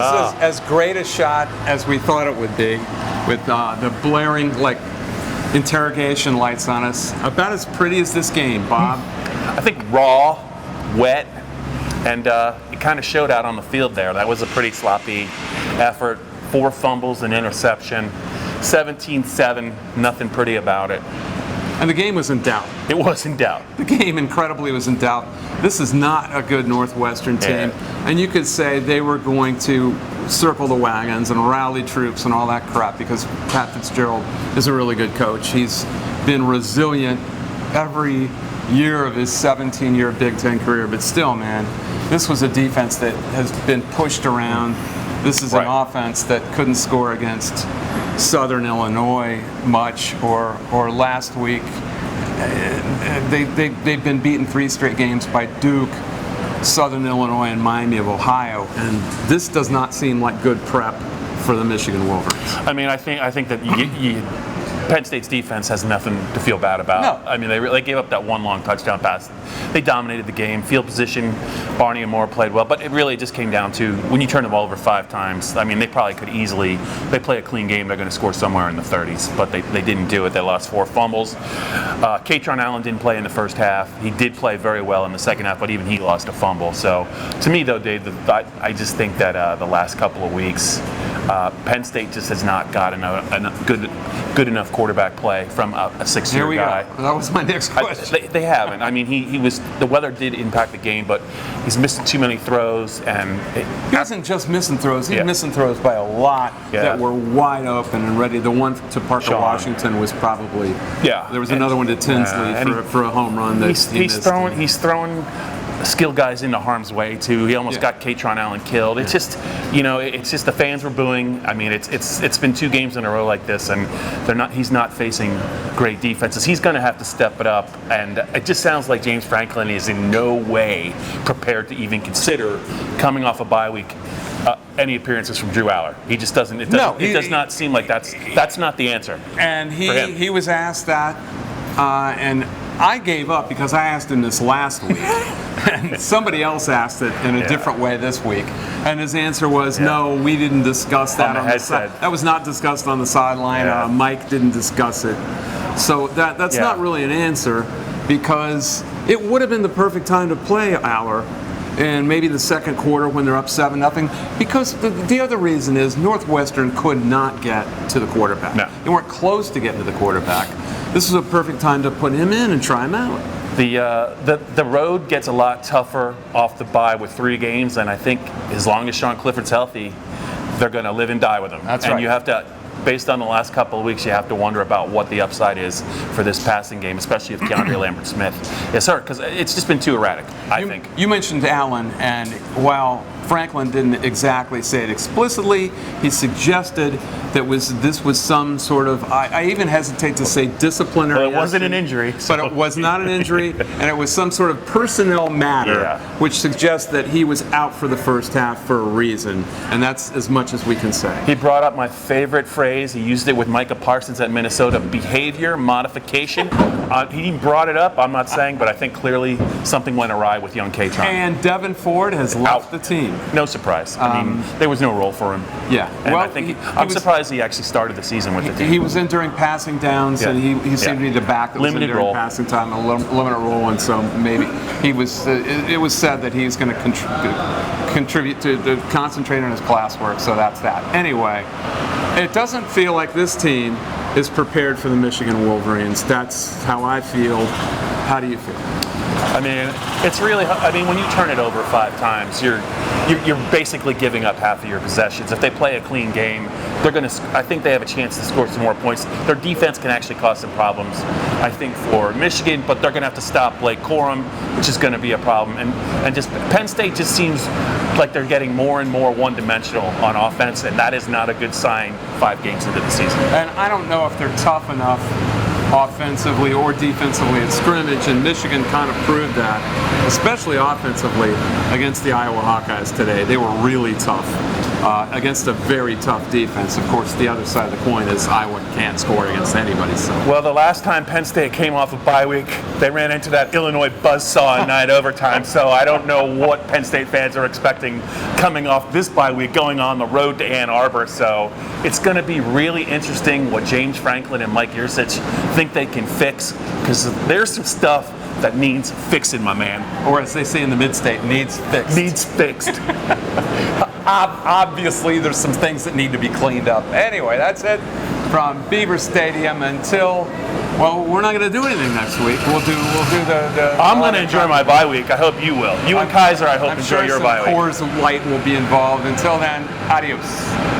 This is as great a shot as we thought it would be, with the blaring interrogation lights on us. About as pretty as this game, Bob. I think raw, wet, and it kind of showed out on the field there. That was a pretty sloppy effort. 4 fumbles, an interception, 17-7, nothing pretty about it. And the game was in doubt. It was in doubt. The game incredibly was in doubt. This is not a good Northwestern team. And you could say they were going to circle the wagons and rally troops and all that crap because Pat Fitzgerald is a really good coach. He's been resilient every year of his 17-year Big Ten career. But still, man, this was a defense that has been pushed around. This is an offense that couldn't score against Southern Illinois much, or last week. They've been beaten 3 straight games by Duke, Southern Illinois, and Miami of Ohio, and this does not seem like good prep for the Michigan Wolverines. I mean, I think that Penn State's defense has nothing to feel bad about. No. I mean, they gave up that 1 long touchdown pass. They dominated the game. Field position, Barney and Moore played well, but it really just came down to when you turn the ball over 5 times. I mean, they probably could easily. They play a clean game, they're going to score somewhere in the 30s, but they didn't do it. They lost 4 fumbles. Katron Allen didn't play in the first half. He did play very well in the second half, but even he lost a fumble. So, to me, though, Dave, I just think that the last couple of weeks, Penn State just has not gotten a good enough quarterback play from a 6-year guy. Go. That was my next question. They haven't. I mean, he was. The weather did impact the game, but he's missing too many throws, and he wasn't just missing throws. He's missing throws by a lot that were wide open and ready. The one to Parker Washington was probably. There was another one to Tinsley for a home run that he's throwing skilled guys into harm's way too. He almost got Katron Allen killed. It's just, it's just the fans were booing. I mean, it's been 2 games in a row like this, and he's not facing great defenses. He's going to have to step it up, and it just sounds like James Franklin is in no way prepared to even consider coming off a bye week any appearances from Drew Aller. He just doesn't. It does not seem like that's not the answer. And he was asked that, and I gave up because I asked him this last week, and somebody else asked it in a different way this week, and his answer was, no, we didn't discuss that on the side. That was not discussed on the sideline. Mike didn't discuss it. So that's not really an answer, because it would have been the perfect time to play Aller in maybe the second quarter when they're up 7-0, because the other reason is Northwestern could not get to the quarterback. No. They weren't close to getting to the quarterback. This was a perfect time to put him in and try him out. The road gets a lot tougher off the bye with 3 games, and I think as long as Sean Clifford's healthy, they're going to live and die with him. That's right. And you have to, based on the last couple of weeks, you have to wonder about what the upside is for this passing game, especially if Keandre Lambert-Smith is hurt, because it's just been too erratic, I think. You mentioned Allen, and while Franklin didn't exactly say it explicitly, he suggested that this was some sort of, I even hesitate to say disciplinary. Well, it wasn't an injury. But it was not an injury, and it was some sort of personnel matter, which suggests that he was out for the first half for a reason, and that's as much as we can say. He brought up my favorite phrase. He used it with Micah Parsons at Minnesota, behavior modification. He brought it up, I'm not saying, but I think clearly something went awry with young Katron. And Devin Ford has left the team. No surprise. I mean, there was no role for him. Yeah. And I think I'm surprised he actually started the season with the team. He was in during passing downs, and he seemed to need a back that was in during passing time, a limited role, and so maybe he was. It was said that he's going to contribute to concentrate on his classwork. So that's that. Anyway, it doesn't feel like this team is prepared for the Michigan Wolverines. That's how I feel. How do you feel? I mean, it's really. I mean, when you turn it over 5 times, you're basically giving up half of your possessions. If they play a clean game, they're going to. I think they have a chance to score some more points. Their defense can actually cause some problems, I think, for Michigan. But they're going to have to stop Blake Corum, which is going to be a problem. And just Penn State just seems like they're getting more and more one-dimensional on offense, and that is not a good sign 5 games into the season. And I don't know if they're tough enough offensively or defensively at scrimmage, and Michigan kind of proved that, especially offensively against the Iowa Hawkeyes today. They were really tough. against a very tough defense. Of course, the other side of the coin is Iowa can't score against anybody. So. Well, the last time Penn State came off a bye week, they ran into that Illinois buzzsaw in night overtime. So I don't know what Penn State fans are expecting coming off this bye week, going on the road to Ann Arbor. So it's going to be really interesting what James Franklin and Mike Yurcich think they can fix, because there's some stuff that needs fixing, my man. Or as they say in the mid-state, needs fixed. Needs fixed. Obviously, there's some things that need to be cleaned up. Anyway, that's it from Beaver Stadium until, well, we're not going to do anything next week. We'll do the I'm going to enjoy my bye week. I hope you will. You and Kaiser, I hope, I'm enjoy sure your some bye week. Coors Light will be involved. Until then, adios.